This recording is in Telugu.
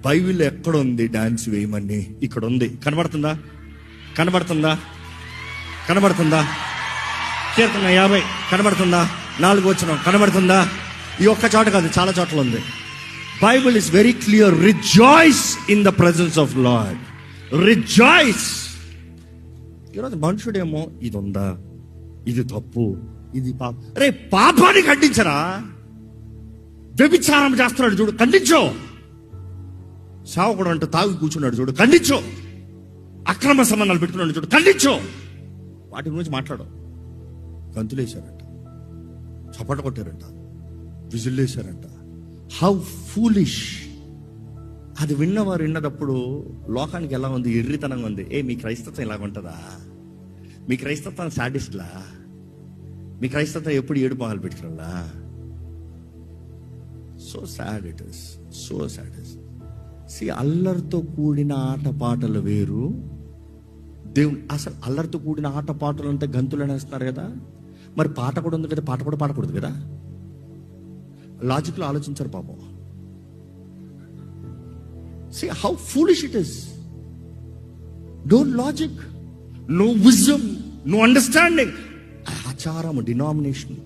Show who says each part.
Speaker 1: బైబిల్ ఎక్కడ ఉంది డాన్స్ వేయమని? ఇక్కడ ఉంది. కనబడుతుందా? కనబడుతుందా? కనబడుతుందా? కీర్తన 50 కనబడుతుందా? 4 వచనం కనబడుతుందా? ఈ ఒక్క చోట కాదు, చాలా చోట్ల ఉంది. Bible is very clear. Rejoice in the presence of lord. Rejoice. ఈరోజు మనుషుడేమో ఇది ఉందా, ఇది తప్పు, ఇది పాపం. రే, పాపాన్ని ఖండించరా. వ్యభిచారం చేస్తున్నాడు చూడు, ఖండించో. సావకుడు అంటూ తాగి కూర్చున్నాడు చూడు, ఖండించో. అక్రమ సంబంధాలు పెట్టుకున్నాడు చూడు, ఖండించో. వాటి గురించి మాట్లాడు. గంతులేశారంట, చప్పట కొట్టారంట, విజిల్లేశారంట. How foolish. అది విన్నవారు విన్నదప్పుడు లోకానికి ఎలా ఉంది? ఎర్రితనంగా ఉంది. మీ క్రైస్తత్వం ఇలాగ ఉంటుందా? మీ క్రైస్తత్వం సాడిస్ట్లా? మీ క్రైస్తత్వం ఎప్పుడు ఏడు మొహాలు పెట్టుకున్నా? So sad it is, so sad is. అల్లరితో కూడిన ఆటపాటలు వేరు. దేవుడు అసలు అల్లరితో కూడిన ఆటపాటలు అంతా గంతులు అనేస్తున్నారు కదా. మరి పాట కూడా ఉంది కదా, పాట కూడా పాడకూడదు కదా? లాజిక్లో ఆలోచించారు పాపం. How foolish it is. No logic, no wisdom, no understanding. ఆచారం, డినామినేషన్.